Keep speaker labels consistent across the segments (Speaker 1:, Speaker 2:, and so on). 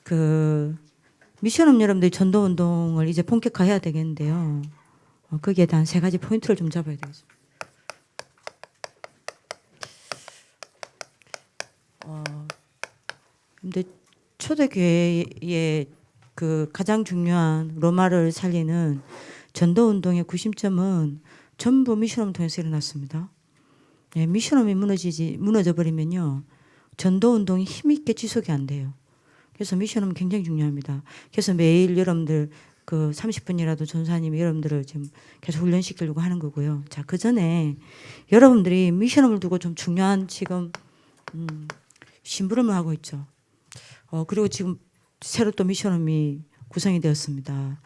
Speaker 1: 그 미션업 여러분들이 전도 운동을 이제 본격화해야 되겠는데요. 거기에 대한 세 가지 포인트를 좀 잡아야 되겠습니다. 근데 초대교회의 그 가장 중요한 로마를 살리는 전도 운동의 구심점은 전부 미션업을 통해서 일어났습니다. 네, 미션업이 무너져 버리면요, 전도 운동이 힘있게 지속이 안 돼요. 그래서 미션업은 굉장히 중요합니다. 그래서 매일 여러분들 그 30분이라도 전사님이 여러분들을 지금 계속 훈련시키려고 하는 거고요. 자, 그 전에 여러분들이 미션업을 두고 좀 중요한 지금 심부름을 하고 있죠. 그리고 지금 새로 또 미션업이 구성이 되었습니다.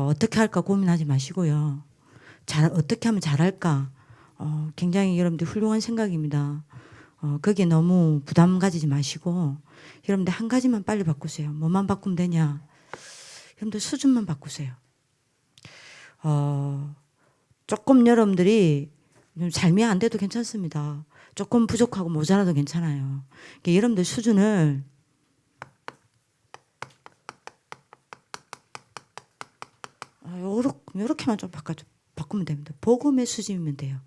Speaker 1: 어떻게 할까 고민하지 마시고요. 어떻게 하면 잘할까? 굉장히 여러분들 훌륭한 생각입니다. 거기에 너무 부담 가지지 마시고 여러분들 한 가지만 빨리 바꾸세요. 뭐만 바꾸면 되냐? 여러분들 수준만 바꾸세요. 조금 여러분들이 좀 삶이 안 돼도 괜찮습니다. 조금 부족하고 모자라도 괜찮아요. 그러니까 여러분들 수준을 요렇게만 좀 바꾸면 됩니다. 복음의 수준이면 돼요.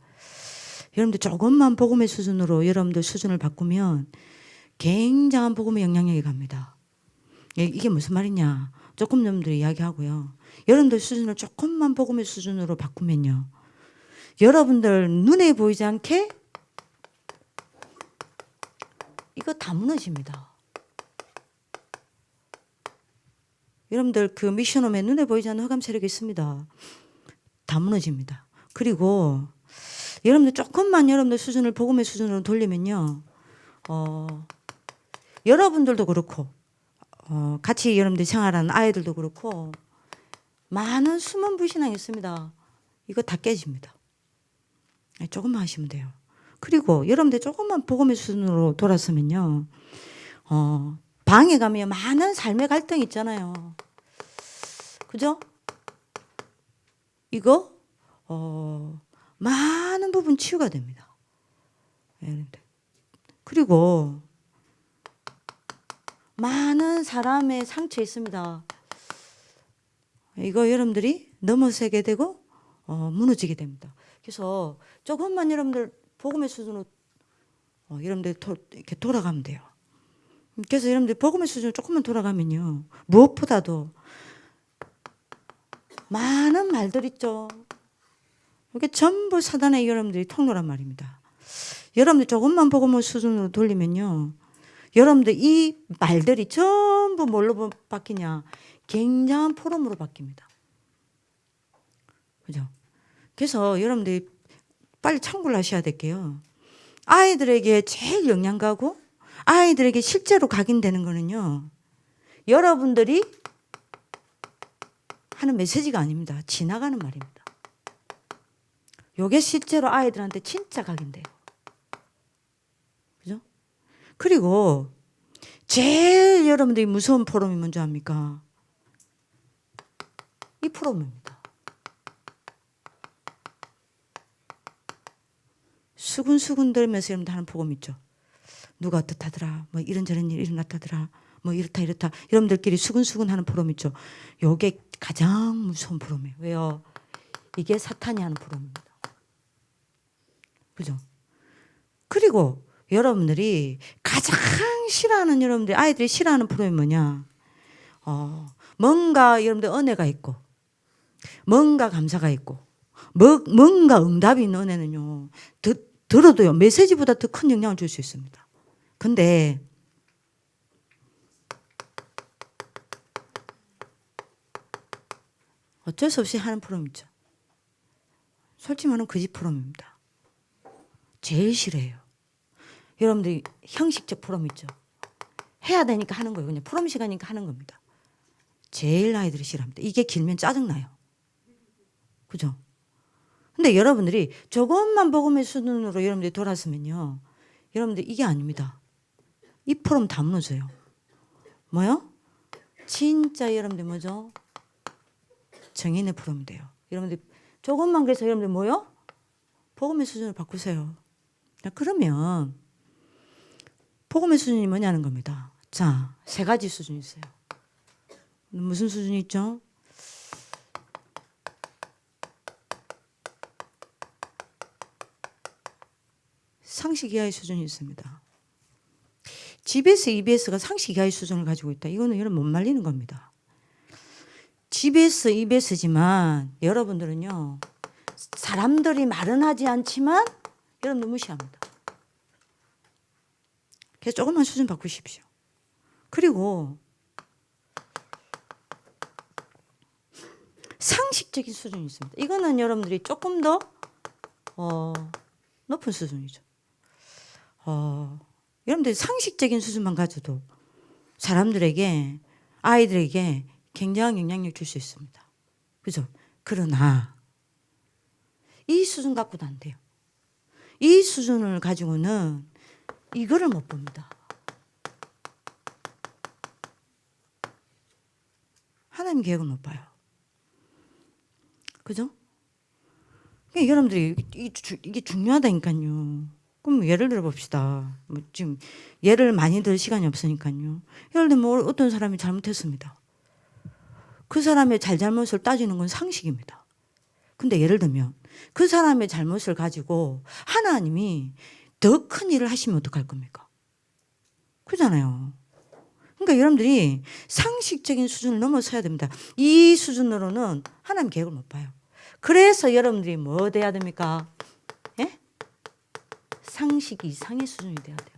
Speaker 1: 여러분들 조금만 복음의 수준으로 여러분들 수준을 바꾸면 굉장한 복음의 영향력이 갑니다. 이게 무슨 말이냐? 조금 여러분들이 이야기하고요. 여러분들 수준을 조금만 복음의 수준으로 바꾸면요, 여러분들 눈에 보이지 않게 이거 다 무너집니다. 여러분들 그 미션홈에 눈에 보이지 않는 흑암 세력이 있습니다. 다 무너집니다. 그리고 여러분들 조금만 여러분들 수준을 복음의 수준으로 돌리면요, 여러분들도 그렇고 같이 여러분들 생활하는 아이들도 그렇고 많은 숨은 불신앙이 있습니다. 이거 다 깨집니다. 조금만 하시면 돼요. 그리고 여러분들 조금만 복음의 수준으로 돌았으면요, 방에 가면 많은 삶의 갈등이 있잖아요. 그죠? 이거 많은 부분 치유가 됩니다. 그리고 많은 사람의 상처 있습니다. 이거 여러분들이 넘어서게 되고 무너지게 됩니다. 그래서 조금만 여러분들 복음의 수준으로 여러분들 이렇게 돌아가면 돼요. 그래서 여러분들 복음의 수준으로 조금만 돌아가면요, 무엇보다도 많은 말들 있죠. 이게 전부 사단의 여러분들이 통로란 말입니다. 여러분들 조금만 복음의 수준으로 돌리면요, 여러분들 이 말들이 전부 뭘로 바뀌냐? 굉장한 포럼으로 바뀝니다. 그죠? 그래서 여러분들이 빨리 참고를 하셔야 될게요. 아이들에게 제일 영향 가고 아이들에게 실제로 각인되는 거는요, 여러분들이 하는 메시지가 아닙니다. 지나가는 말입니다. 요게 실제로 아이들한테 진짜 각인돼요. 그죠? 그리고 제일 여러분들이 무서운 포럼이 뭔지 압니까? 이 포럼입니다. 수근수근 들면서 여러분들 하는 포럼 있죠. 누가 어떻다더라, 뭐 이런저런 일이 일어났다더라, 뭐 이렇다 여러분들끼리 수근수근 하는 포럼 있죠. 요게 가장 무서운 포럼이에요. 왜요? 이게 사탄이 하는 포럼입니다. 그죠? 그리고 여러분들이 가장 싫어하는, 여러분들이 아이들이 싫어하는 프로그램이 뭐냐? 뭔가 여러분들 은혜가 있고 뭔가 감사가 있고 뭔가 응답이 있는 은혜는요, 들어도요 메시지보다 더 큰 영향을 줄 수 있습니다. 근데 어쩔 수 없이 하는 프로그램 있죠. 솔직히 말하면 거짓 프로그램입니다. 제일 싫어해요. 여러분들이 형식적 프로그램 있죠. 해야 되니까 하는 거예요. 그냥 프로그램 시간이니까 하는 겁니다. 제일 아이들이 싫어합니다. 이게 길면 짜증나요. 그죠? 근데 여러분들이 조금만 복음의 수준으로 여러분들이 돌았으면요, 여러분들 이게 아닙니다. 이 프로그램 다 무너져요. 뭐요? 진짜 여러분들 뭐죠? 정인의 프로그램 돼요. 여러분들 조금만, 그래서 여러분들 뭐요? 복음의 수준을 바꾸세요. 그러면 복음의 수준이 뭐냐는 겁니다. 자, 세 가지 수준이 있어요. 무슨 수준이 있죠? 상식 이하의 수준이 있습니다. GBS, EBS가 상식 이하의 수준을 가지고 있다. 이거는 여러분 못 말리는 겁니다. GBS, EBS지만 여러분들은요, 사람들이 말은 하지 않지만 여러분들 무시합니다. 그래서 조금만 수준 바꾸십시오. 그리고 상식적인 수준이 있습니다. 이거는 여러분들이 조금 더 높은 수준이죠. 여러분들이 상식적인 수준만 가져도 사람들에게, 아이들에게 굉장한 영향력 줄 수 있습니다. 그죠? 그러나 이 수준 갖고도 안 돼요. 이 수준을 가지고는 이거를 못 봅니다. 하나님 계획을 못 봐요. 그죠? 그러니까 여러분들이 이게 중요하다니까요. 그럼 예를 들어 봅시다. 뭐 지금 예를 많이 들 시간이 없으니까요. 예를 들면 뭐 어떤 사람이 잘못했습니다. 그 사람의 잘잘못을 따지는 건 상식입니다. 근데 예를 들면 그 사람의 잘못을 가지고 하나님이 더 큰 일을 하시면 어떡할 겁니까? 그렇잖아요. 그러니까 여러분들이 상식적인 수준을 넘어서야 됩니다. 이 수준으로는 하나님 계획을 못 봐요. 그래서 여러분들이 뭐 돼야 됩니까? 예? 상식 이상의 수준이 돼야 돼요.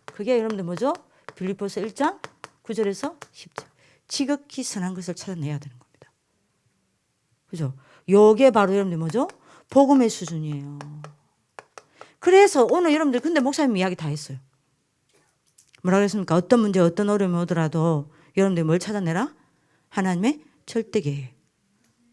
Speaker 1: 그게 여러분들 뭐죠? 빌립보서 1장 9절에서 10절. 지극히 선한 것을 찾아내야 되는 겁니다. 그죠? 요게 바로 여러분들 뭐죠? 복음의 수준이에요. 그래서 오늘 여러분들 근데 목사님 이야기 다 했어요. 뭐라고 했습니까? 어떤 문제, 어떤 어려움이 오더라도 여러분들이 뭘 찾아내라? 하나님의 절대 계획.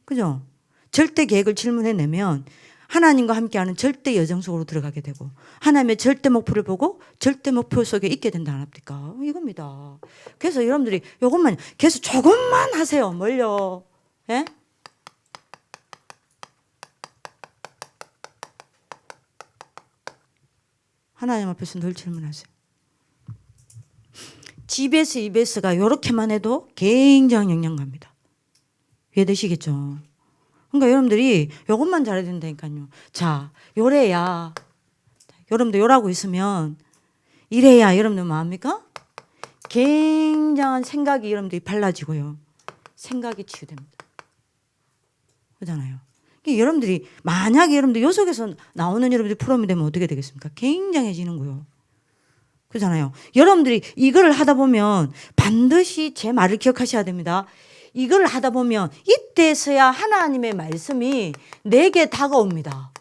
Speaker 1: 그죠? 절대 계획을 질문해내면 하나님과 함께하는 절대 여정 속으로 들어가게 되고 하나님의 절대 목표를 보고 절대 목표 속에 있게 된다 안 합니까? 이겁니다. 그래서 여러분들이 이것만 계속 조금만 하세요. 뭘요? 예? 하나님 앞에서 늘 질문하세요. GBS, EBS가 이렇게만 해도 굉장히 영향갑니다. 이해되시겠죠? 그러니까 여러분들이 이것만 잘해야 된다니까요. 자, 요래야 여러분들 요라고 있으면 이래야 여러분들 뭐합니까? 굉장한 생각이 여러분들이 발라지고요. 생각이 치유됩니다. 그렇잖아요. 여러분들이 만약에 여러분들 요 속에서 나오는 여러분들이 프롬이 되면 어떻게 되겠습니까? 굉장해지는 거예요. 그렇잖아요. 여러분들이 이걸 하다 보면 반드시 제 말을 기억하셔야 됩니다. 이걸 하다 보면 이때서야 하나님의 말씀이 내게 다가옵니다.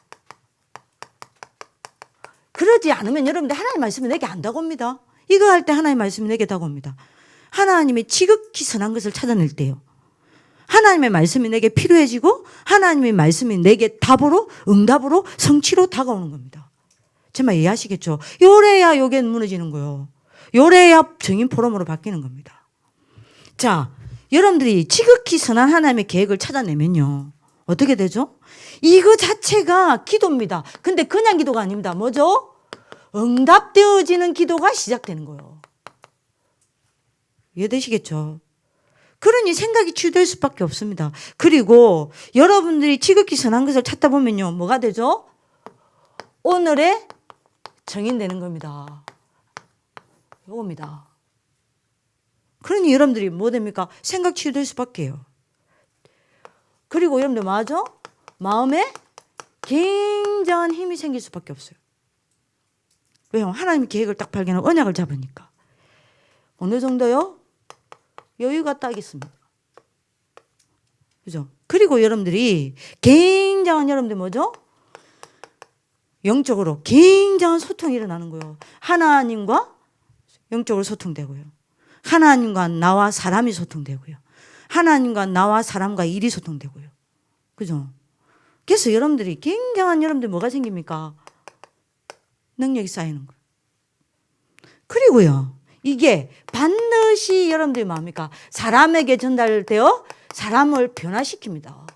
Speaker 1: 그러지 않으면 여러분들 하나님의 말씀이 내게 안 다가옵니다. 이거 할 때 하나님의 말씀이 내게 다가옵니다. 하나님의 지극히 선한 것을 찾아낼 때요. 하나님의 말씀이 내게 필요해지고 하나님의 말씀이 내게 답으로 응답으로 성취로 다가오는 겁니다. 제 말 이해하시겠죠? 요래야 요게 무너지는 거예요. 요래야 정인 포럼으로 바뀌는 겁니다. 자, 여러분들이 지극히 선한 하나님의 계획을 찾아내면요. 어떻게 되죠? 이거 자체가 기도입니다. 근데 그냥 기도가 아닙니다. 뭐죠? 응답되어지는 기도가 시작되는 거예요. 이해되시겠죠? 그러니 생각이 치유될 수밖에 없습니다. 그리고 여러분들이 지극히 선한 것을 찾다 보면요. 뭐가 되죠? 오늘의 정인되는 겁니다. 이겁니다. 그러니 여러분들이 뭐 됩니까? 생각 치유될 수밖에요. 그리고 여러분들 뭐하죠? 마음에 굉장한 힘이 생길 수밖에 없어요. 왜요? 하나님의 계획을 딱 발견하고 언약을 잡으니까. 어느 정도요? 여유가 딱 있습니다. 그죠? 그리고 여러분들이 굉장한 여러분들 뭐죠? 영적으로 굉장한 소통이 일어나는 거예요. 하나님과 영적으로 소통되고요. 하나님과 나와 사람이 소통되고요. 하나님과 나와 사람과 일이 소통되고요. 그죠? 그래서 여러분들이 굉장한 여러분들 뭐가 생깁니까? 능력이 쌓이는 거예요. 그리고요. 이게 반드시 여러분들이 뭡니까? 사람에게 전달되어 사람을 변화시킵니다.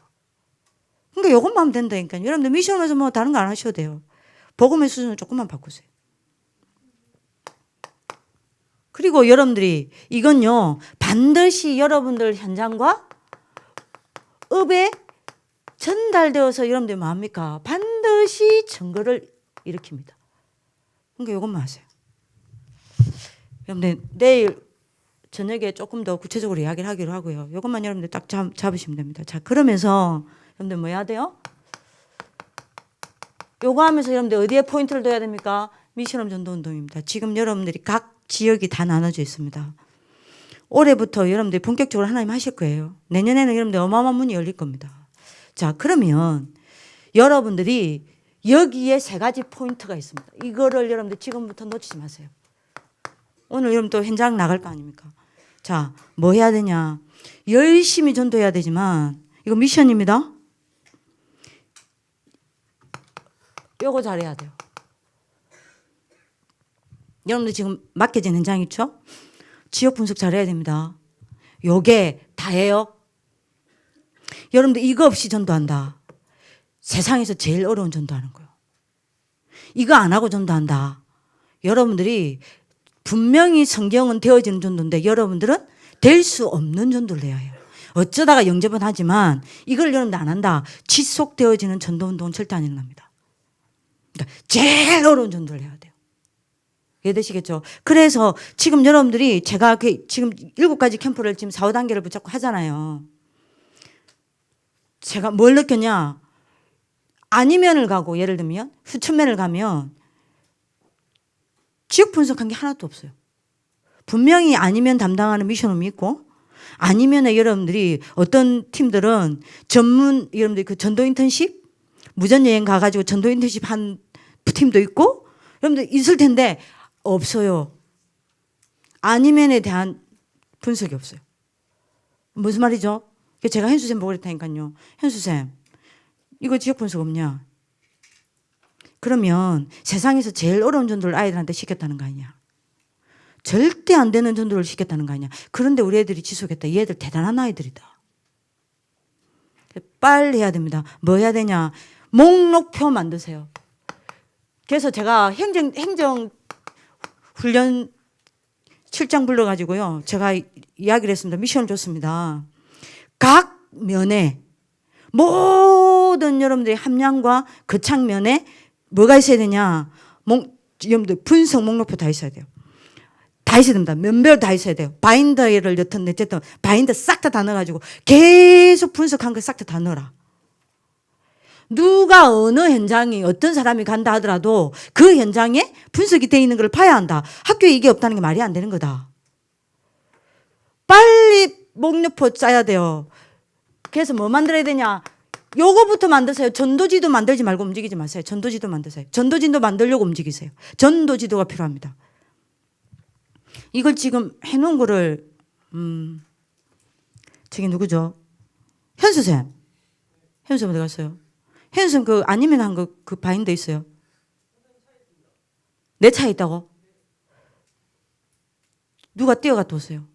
Speaker 1: 그러니까 이것만 하면 된다니까요. 여러분들 미션에서 뭐 다른 거 안 하셔도 돼요. 복음의 수준을 조금만 바꾸세요. 그리고 여러분들이 이건요 반드시 여러분들 현장과 업에 전달되어서 여러분들이 뭐합니까? 반드시 증거를 일으킵니다. 그러니까 이것만 하세요. 여러분들 내일 저녁에 조금 더 구체적으로 이야기를 하기로 하고요. 이것만 여러분들 딱 잡으시면 됩니다. 자, 그러면서 여러분들 뭐 해야 돼요? 요거 하면서 여러분들 어디에 포인트를 둬야 됩니까? 미실험 전도 운동입니다. 지금 여러분들이 각 지역이 다 나눠져 있습니다. 올해부터 여러분들이 본격적으로 하나님 하실 거예요. 내년에는 여러분들 어마어마한 문이 열릴 겁니다. 자, 그러면 여러분들이 여기에 3가지 포인트가 있습니다. 이거를 여러분들 지금부터 놓치지 마세요. 오늘 여러분 또 현장 나갈 거 아닙니까? 자, 뭐 해야 되냐? 열심히 전도해야 되지만 이거 미션입니다. 요거 잘해야 돼요. 여러분들 지금 맡겨진 현장 있죠? 지역 분석 잘해야 됩니다. 요게 다예요. 여러분들 이거 없이 전도한다. 세상에서 제일 어려운 전도하는 거예요. 이거 안 하고 전도한다. 여러분들이 분명히 성경은 되어지는 전도인데 여러분들은 될 수 없는 전도를 해야 해요. 어쩌다가 영접은 하지만 이걸 여러분들 안 한다. 지속되어지는 전도 운동은 절대 안 일어납니다. 그러니까 제일 어려운 전도를 해야 돼요. 이해되시겠죠? 그래서 지금 여러분들이 제가 지금 7가지 캠프를 지금 4, 5단계를 붙잡고 하잖아요. 제가 뭘 느꼈냐? 아니면을 가고 예를 들면 후천면을 가면 지역 분석한 게 하나도 없어요. 분명히 아니면 담당하는 미션홈이 있고 아니면 여러분들이 어떤 팀들은 전문 여러분들이 그 전도 인턴십 무전여행 가가지고 전도 인턴십 한 팀도 있고 여러분들 있을 텐데 없어요. 아니면에 대한 분석이 없어요. 무슨 말이죠? 제가 현수쌤 보고 그랬다니까요. 현수쌤 이거 지역 분석 없냐? 그러면 세상에서 제일 어려운 전도를 아이들한테 시켰다는 거 아니냐? 절대 안 되는 전도를 시켰다는 거 아니냐? 그런데 우리 애들이 지속했다. 이 애들 대단한 아이들이다. 빨리 해야 됩니다. 뭐 해야 되냐? 목록표 만드세요. 그래서 제가 행정 훈련 실장 불러가지고요. 제가 이야기를 했습니다. 미션을 줬습니다. 각 면에 모든 여러분들의 함량과 거창면에 뭐가 있어야 되냐? 여러분들 분석 목록표 다 있어야 돼요. 다 있어야 됩니다. 면별 다 있어야 돼요. 바인더를 여튼 어쨌든 바인더 싹 다 넣어가지고 계속 분석한 거 싹 다 넣어라. 누가 어느 현장이 어떤 사람이 간다 하더라도 그 현장에 분석이 돼 있는 걸 봐야 한다. 학교에 이게 없다는 게 말이 안 되는 거다. 빨리 목록표 짜야 돼요. 그래서 뭐 만들어야 되냐? 요거부터 만드세요. 전도지도 만들지 말고 움직이지 마세요. 전도지도 만드세요. 전도지도 만들려고 움직이세요. 전도지도가 필요합니다. 이걸 지금 해놓은 거를 저기 누구죠? 현수쌤. 현수쌤 어디 갔어요? 현수쌤 그 아니면 한 거 그 바인더 있어요? 내 차에 있다고? 누가 뛰어갔다 오세요?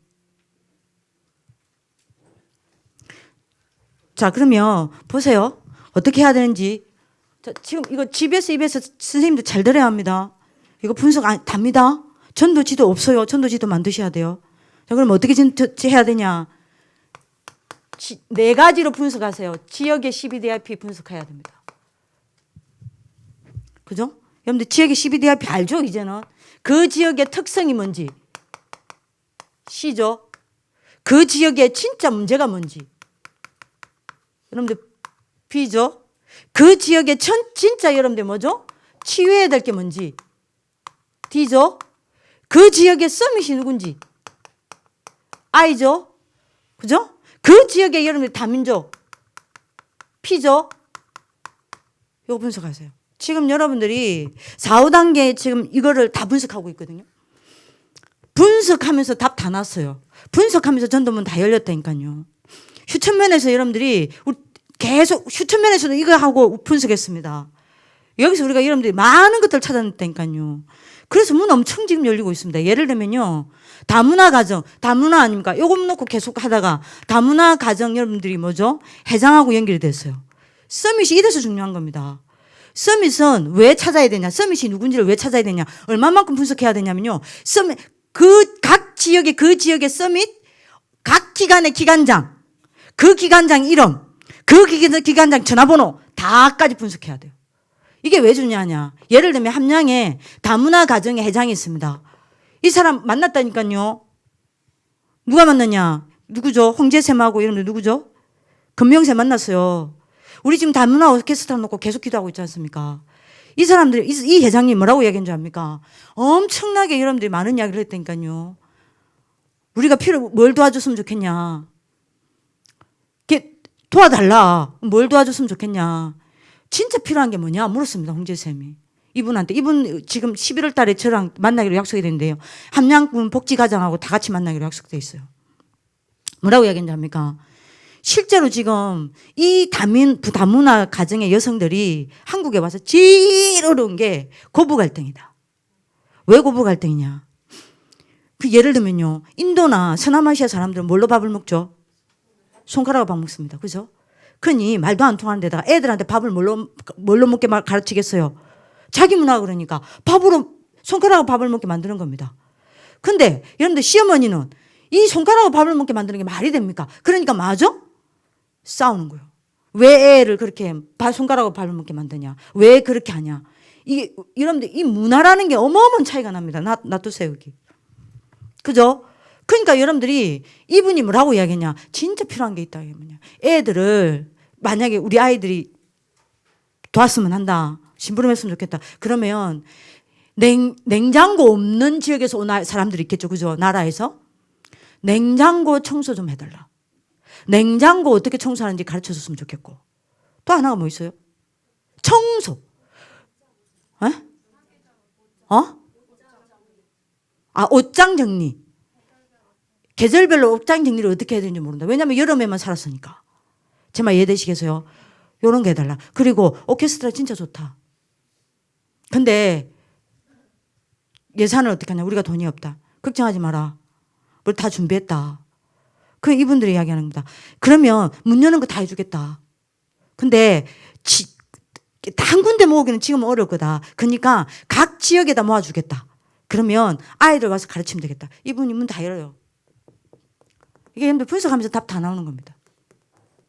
Speaker 1: 자, 그러면 보세요. 어떻게 해야 되는지. 자, 지금 이거 GBS, EBS 선생님도 잘 들어야 합니다. 이거 분석 답니다. 전도지도 없어요. 전도지도 만드셔야 돼요. 자, 그럼 어떻게 해야 되냐? 4가지로 분석하세요. 지역의 CBDIP 분석해야 됩니다. 그죠? 여러분들 지역의 CBDIP 알죠? 이제는. 그 지역의 특성이 뭔지. C죠? 그 지역의 진짜 문제가 뭔지. 여러분들 B죠? 그 지역의 진짜 여러분들 뭐죠? 치유해야 될 게 뭔지. D죠? 그 지역의 서밋이 누군지. I죠? 그죠? 그 지역의 여러분들 다민족. P죠? 이거 분석하세요. 지금 여러분들이 4, 5단계 지금 이거를 다 분석하고 있거든요. 분석하면서 답 다 났어요. 분석하면서 전도문 다 열렸다니까요. 휴천면에서 여러분들이 계속 휴천면에서도 이거 하고 분석했습니다. 여기서 우리가 여러분들이 많은 것들을 찾아냈다니까요. 그래서 문 엄청 지금 열리고 있습니다. 예를 들면요. 다문화 가정, 다문화 아닙니까? 요거 놓고 계속 하다가 다문화 가정 여러분들이 뭐죠? 해장하고 연결이 됐어요. 서밋이 이래서 중요한 겁니다. 서밋은 왜 찾아야 되냐? 서밋이 누군지를 왜 찾아야 되냐? 얼마만큼 분석해야 되냐면요. 서밋, 그 각 지역의 그 지역의 서밋, 각 기관의 기관장, 그 기관장 이름, 그 기관장 전화번호 다까지 분석해야 돼요. 이게 왜 중요하냐. 예를 들면 함양에 다문화 가정의 회장이 있습니다. 이 사람 만났다니까요. 누가 만났냐. 누구죠? 홍재샘하고 이런 분 누구죠? 금명세 만났어요. 우리 지금 다문화 오케스트라 놓고 계속 기도하고 있지 않습니까? 이 사람들이, 이 회장님 뭐라고 이야기한 줄 압니까? 엄청나게 여러분들이 많은 이야기를 했다니까요. 우리가 뭘 도와줬으면 좋겠냐. 도와달라. 뭘 도와줬으면 좋겠냐. 진짜 필요한 게 뭐냐 물었습니다. 홍재쌤이. 이분한테. 이분 지금 11월 달에 저랑 만나기로 약속이 됐는데요. 함양군 복지과장하고 다 같이 만나기로 약속돼 있어요. 뭐라고 이야기했는지 압니까? 실제로 지금 이 다문화 가정의 여성들이 한국에 와서 제일 어려운 게 고부 갈등이다. 왜 고부 갈등이냐. 그 예를 들면요. 인도나 서남아시아 사람들은 뭘로 밥을 먹죠? 손가락으로 밥 먹습니다. 그죠? 그러니 말도 안 통하는 데다가 애들한테 밥을 뭘로 먹게 가르치겠어요? 자기 문화가 그러니까 손가락으로 밥을 먹게 만드는 겁니다. 근데 여러분들 시어머니는 이 손가락으로 밥을 먹게 만드는 게 말이 됩니까? 그러니까 맞아? 싸우는 거예요. 왜 애를 그렇게 손가락으로 밥을 먹게 만드냐? 왜 그렇게 하냐? 이게 여러분들 이 문화라는 게 어마어마한 차이가 납니다. 놔두세요 여기. 그죠? 그러니까 여러분들이 이분이 뭐라고 이야기했냐. 진짜 필요한 게 있다. 뭐냐. 애들을 만약에 우리 아이들이 도왔으면 한다. 심부름했으면 좋겠다. 그러면 냉장고 없는 지역에서 온 사람들이 있겠죠. 그죠? 나라에서. 냉장고 청소 좀 해달라. 냉장고 어떻게 청소하는지 가르쳐 줬으면 좋겠고. 또 하나가 뭐 있어요? 청소. 에? 옷장 정리. 계절별로 옷장 정리를 어떻게 해야 되는지 모른다. 왜냐하면 여름에만 살았으니까. 제 말 이해되시겠어요? 요런 거 해달라. 그리고 오케스트라 진짜 좋다. 근데 예산을 어떻게 하냐. 우리가 돈이 없다. 걱정하지 마라. 뭘 다 준비했다. 그 이분들이 이야기하는 겁니다. 그러면 문 여는 거 다 해주겠다. 근데 한 군데 모으기는 지금은 어려울 거다. 그러니까 각 지역에다 모아주겠다. 그러면 아이들 와서 가르치면 되겠다. 이분이 문 다 열어요. 이게 여러분들 분석하면서 답 다 나오는 겁니다.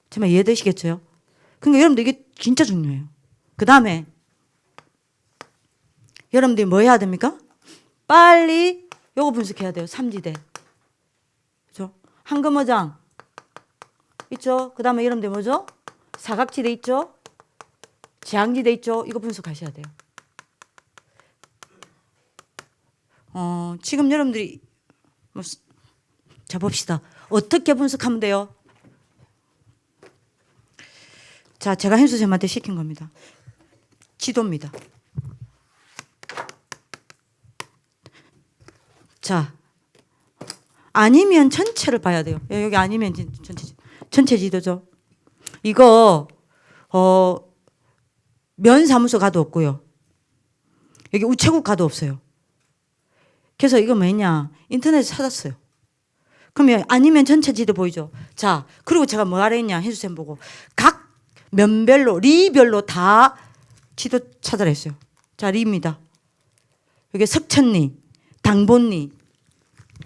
Speaker 1: 정말 이해되시겠죠? 그러니까 여러분들 이게 진짜 중요해요. 그 다음에 여러분들이 뭐 해야 됩니까? 빨리 요거 분석해야 돼요. 삼지대. 그죠? 황금어장 있죠? 그 다음에 여러분들 뭐죠? 사각지대 있죠? 재앙지대 있죠? 이거 분석하셔야 돼요. 지금 여러분들이 자 봅시다. 어떻게 분석하면 돼요? 자, 제가 현수 쌤한테 시킨 겁니다. 지도입니다. 자, 아니면 전체를 봐야 돼요. 여기 아니면 전체 지도죠. 이거 면사무소 가도 없고요. 여기 우체국 가도 없어요. 그래서 이거 뭐냐 인터넷에 찾았어요. 그러면 아니면 전체 지도 보이죠. 자, 그리고 제가 뭐라 했냐 현수쌤 보고 각 면별로 리별로 다 지도 찾아라 했어요. 자, 리입니다. 여기 석천리, 당본리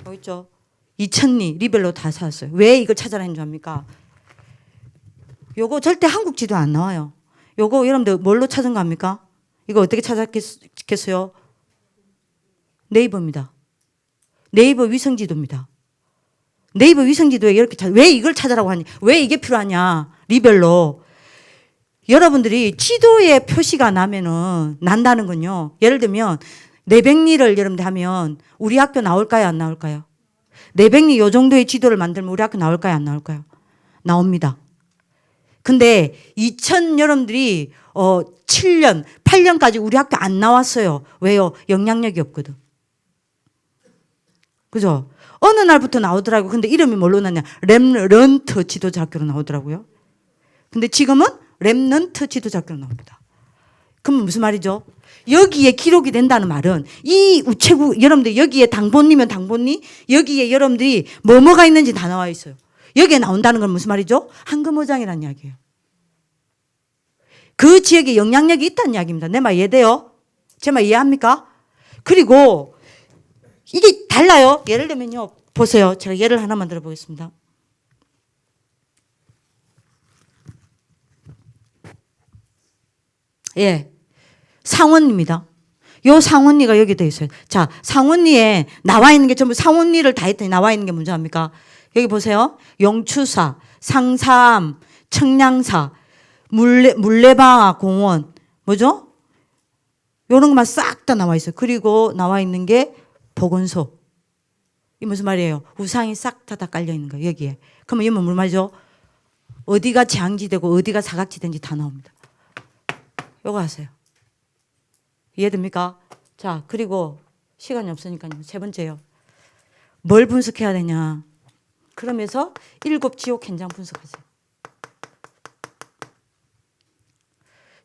Speaker 1: 보이죠? 이천리 리별로 다 찾았어요. 왜 이걸 찾아라 했는 줄 압니까? 요거 절대 한국 지도 안 나와요. 요거 여러분들 뭘로 찾은 거 압니까? 이거 어떻게 찾았겠어요? 네이버입니다. 네이버 위성지도입니다. 네이버 위성지도에 이렇게 왜 이걸 찾아라고 하니? 왜 이게 필요하냐? 리별로. 여러분들이 지도에 표시가 난다는 건요. 예를 들면 내백리를 여러분들 하면 우리 학교 나올까요? 안 나올까요? 내백리 요 정도의 지도를 만들면 우리 학교 나올까요? 안 나올까요? 나옵니다. 근데 여러분들이 7년, 8년까지 우리 학교 안 나왔어요. 왜요? 영향력이 없거든. 그죠? 어느 날부터 나오더라고요. 근데 이름이 뭘로 나냐? 랩런트 지도자 학교로 나오더라고요. 근데 지금은 랩런트 지도자 학교로 나옵니다. 그럼 무슨 말이죠? 여기에 기록이 된다는 말은 이 우체국 여러분들 여기에 당본리면 당본리 여기에 여러분들이 뭐가 있는지 다 나와 있어요. 여기에 나온다는 건 무슨 말이죠? 황금어장이라는 이야기예요. 그 지역에 영향력이 있다는 이야기입니다. 내 말 이해돼요? 제 말 이해합니까? 그리고 이게 달라요. 예를 들면요. 보세요. 제가 예를 하나만 들어보겠습니다. 예. 상원입니다. 요 상원리가 여기 돼 있어요. 자, 상원리에 나와 있는 게 전부 상원리를 다 했더니 나와 있는 게 뭔지 압니까? 여기 보세요. 용추사, 상사암, 청량사, 물레방아 공원, 뭐죠? 요런 것만 싹 다 나와 있어요. 그리고 나와 있는 게 보건소. 이 무슨 말이에요? 우상이 싹 다 깔려 있는 거예요. 여기에. 그러면 이건 무슨 말이죠? 어디가 재앙지되고 어디가 사각지대인지 다 나옵니다. 요거 하세요. 이해됩니까? 자, 그리고 시간이 없으니까요. 세 번째요. 뭘 분석해야 되냐? 그러면서 7 지옥 현장 분석하세요.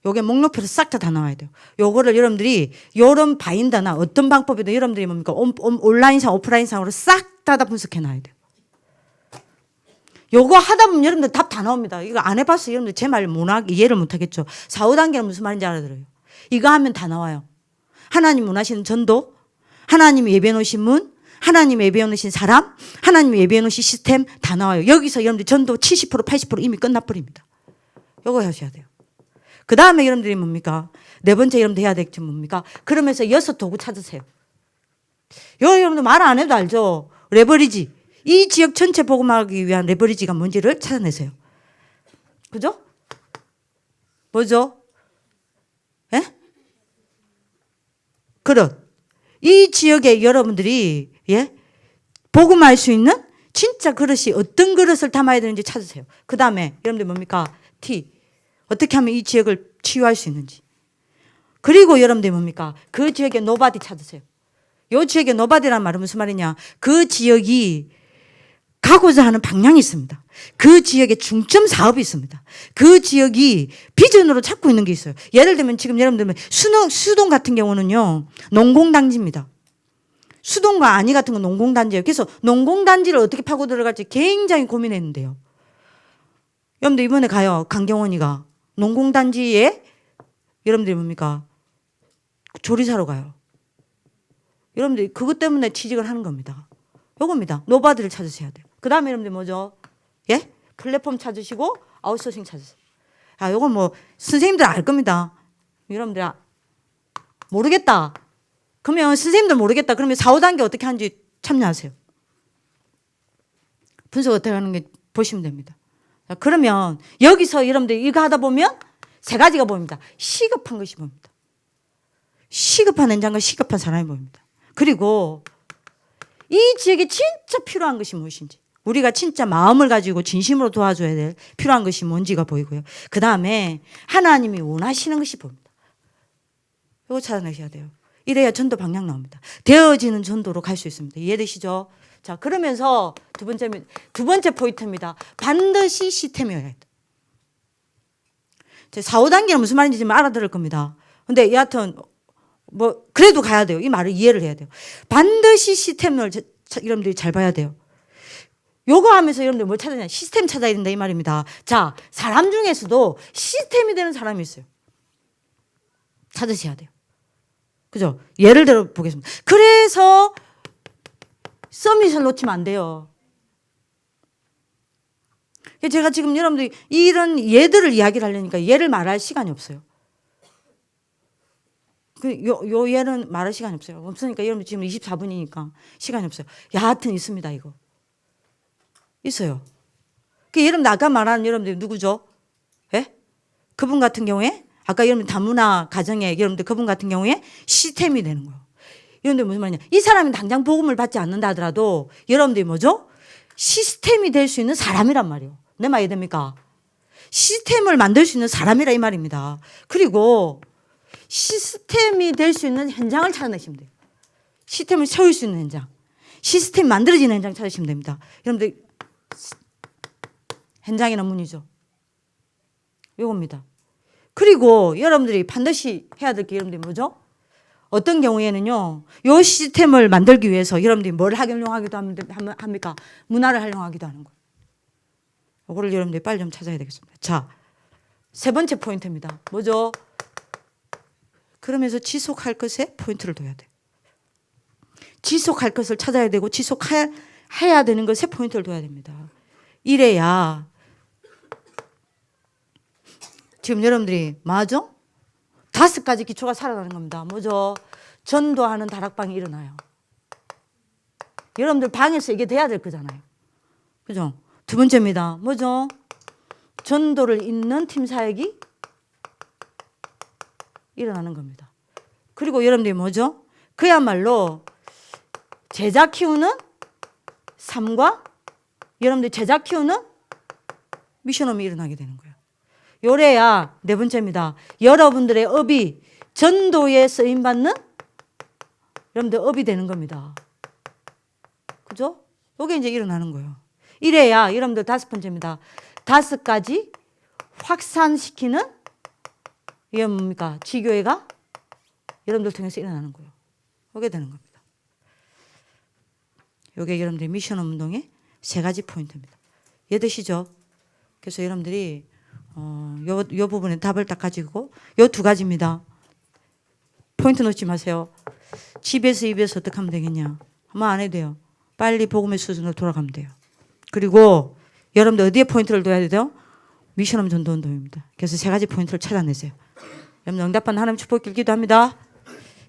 Speaker 1: 요게 목록표로 싹 다 나와야 돼요. 요거를 여러분들이 요런 바인더나 어떤 방법이든 여러분들이 뭡니까? 온라인상 오프라인상으로 싹 다 분석해 놔야 돼요. 요거 하다 보면 여러분들 답 다 나옵니다. 이거 안 해봤어요. 여러분들 제 말 이해를 못 하겠죠. 4, 5단계는 무슨 말인지 알아들어요. 이거 하면 다 나와요. 하나님 원하시는 전도, 하나님이 예배해 놓으신 문, 하나님이 예배해 놓으신 사람, 하나님이 예배해 놓으신 시스템 다 나와요. 여기서 여러분들 전도 70% 80% 이미 끝나버립니다. 요거 하셔야 돼요. 그 다음에 여러분들이 뭡니까? 네 번째 여러분들 해야 될 게 뭡니까? 그러면서 6 도구 찾으세요. 여러분들 말 안 해도 알죠? 레버리지. 이 지역 전체 복음하기 위한 레버리지가 뭔지를 찾아내세요. 그죠? 뭐죠? 예? 그릇. 이 지역에 여러분들이 복음할 수 있는 진짜 그릇이 어떤 그릇을 담아야 되는지 찾으세요. 그 다음에 여러분들 뭡니까? T. 어떻게 하면 이 지역을 치유할 수 있는지. 그리고 여러분들 뭡니까? 그 지역에 노바디 찾으세요. 이 지역에 노바디란 말은 무슨 말이냐? 그 지역이 가고자 하는 방향이 있습니다. 그 지역에 중점 사업이 있습니다. 그 지역이 비전으로 찾고 있는 게 있어요. 예를 들면 지금 여러분들 수동 같은 경우는요. 농공단지입니다. 수동과 안이 같은 건 농공단지예요. 그래서 농공단지를 어떻게 파고 들어갈지 굉장히 고민했는데요. 여러분들 이번에 가요. 강경원이가 농공단지에 여러분들이 뭡니까? 조리사로 가요. 여러분들 그것 때문에 취직을 하는 겁니다. 요겁니다. 노바디를 찾으셔야 돼요. 그 다음에 여러분들 뭐죠? 예? 플랫폼 찾으시고 아웃소싱 찾으세요. 아, 요건 뭐 선생님들 알 겁니다. 여러분들 모르겠다. 그러면 선생님들 모르겠다. 그러면 4, 5단계 어떻게 하는지 참여하세요. 분석 어떻게 하는 게 보시면 됩니다. 자, 그러면 여기서 여러분들 이거 하다 보면 3가지가 보입니다. 시급한 것이 보입니다. 시급한 현장과 시급한 사람이 보입니다. 그리고 이 지역에 진짜 필요한 것이 무엇인지, 우리가 진짜 마음을 가지고 진심으로 도와줘야 될 필요한 것이 뭔지가 보이고요. 그 다음에 하나님이 원하시는 것이 보입니다. 이거 찾아내셔야 돼요. 이래야 전도 방향 나옵니다. 되어지는 전도로 갈 수 있습니다. 이해되시죠? 자, 그러면서 두 번째 포인트입니다. 반드시 시스템이어야 해요. 4, 5단계는 무슨 말인지 좀 알아들을 겁니다. 근데 여하튼 뭐 그래도 가야 돼요. 이 말을 이해를 해야 돼요. 반드시 시스템을 여러분들이 잘 봐야 돼요. 요거 하면서 여러분들 뭘 찾아야 되냐? 시스템 찾아야 된다 이 말입니다. 자, 사람 중에서도 시스템이 되는 사람이 있어요. 찾으셔야 돼요. 그죠? 예를 들어 보겠습니다. 그래서 서밋을 놓치면 안 돼요. 제가 지금 여러분들이 이런 예들을 이야기를 하려니까 예를 말할 시간이 없어요. 요 예는 말할 시간이 없어요. 없으니까 여러분 지금 24분이니까 시간이 없어요. 여하튼 있습니다, 이거. 있어요. 여러분 아까 말한 여러분들 누구죠? 예? 그분 같은 경우에 아까 여러분 다문화 가정에 여러분들 그분 같은 경우에 시스템이 되는 거예요. 여러분들 무슨 말이냐? 이 사람이 당장 복음을 받지 않는다 하더라도 여러분들이 뭐죠? 시스템이 될 수 있는 사람이란 말이에요. 내 말 이해됩니까? 시스템을 만들 수 있는 사람이라 이 말입니다. 그리고 시스템이 될 수 있는 현장을 찾아내시면 돼요. 시스템을 세울 수 있는 현장. 시스템이 만들어지는 현장 찾으시면 됩니다. 여러분들 현장이란 문이죠. 요겁니다. 그리고 여러분들이 반드시 해야 될 게 여러분들이 뭐죠? 어떤 경우에는요. 요 시스템을 만들기 위해서 여러분들이 뭘 활용하기도 합니까? 문화를 활용하기도 하는 거예요. 이거를 여러분들이 빨리 좀 찾아야 되겠습니다. 자, 3번째 포인트입니다. 뭐죠? 그러면서 지속할 것에 포인트를 둬야 돼요. 지속할 것을 찾아야 되고 지속해야 되는 것에 포인트를 둬야 됩니다. 이래야 지금 여러분들이 맞아? 5가지 기초가 살아나는 겁니다. 뭐죠? 전도하는 다락방이 일어나요. 여러분들 방에서 이게 돼야 될 거잖아요. 그죠? 두 번째입니다. 뭐죠? 전도를 잇는 팀 사역이 일어나는 겁니다. 그리고 여러분들이 뭐죠? 그야말로 제자 키우는 삶과 여러분들이 제자 키우는 미션홈이 일어나게 되는 거예요. 요래야 네 번째입니다. 여러분들의 업이 전도에 쓰임받는 여러분들 업이 되는 겁니다. 그죠? 요게 이제 일어나는 거예요. 이래야 여러분들 5번째입니다. 5가지 확산시키는 이게 뭡니까? 지교회가 여러분들 통해서 일어나는 거예요. 요게 되는 겁니다. 요게 여러분들의 미션 운동의 3가지 포인트입니다. 이해되시죠? 그래서 여러분들이 요 부분에 답을 딱 가지고 요 2가지입니다. 포인트 놓지 마세요. 집에서 입에서 어떻게 하면 되겠냐? 아마 안 해도 돼요. 빨리 복음의 수준으로 돌아가면 돼요. 그리고 여러분들 어디에 포인트를 둬야 돼요? 미션홈 전도 운동입니다. 그래서 3가지 포인트를 찾아내세요. 여러분 응답받는 하나님 축복길 기도합니다.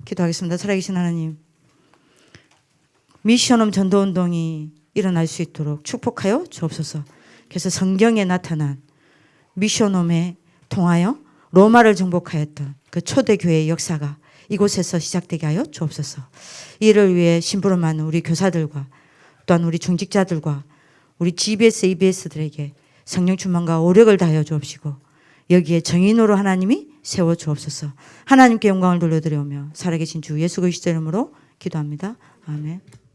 Speaker 1: 기도하겠습니다. 살아계신 하나님, 미션홈 전도 운동이 일어날 수 있도록 축복하여 주옵소서. 그래서 성경에 나타난 미션홈에 통하여 로마를 정복하였던 그 초대교회의 역사가 이곳에서 시작되게 하여 주옵소서. 이를 위해 심부름 많은 우리 교사들과 또한 우리 중직자들과 우리 GBS, EBS들에게 성령 충만과 오력을 다하여 주옵시고 여기에 정인으로 하나님이 세워 주옵소서. 하나님께 영광을 돌려드리오며 살아계신 주 예수 그리스도 이름으로 기도합니다. 아멘.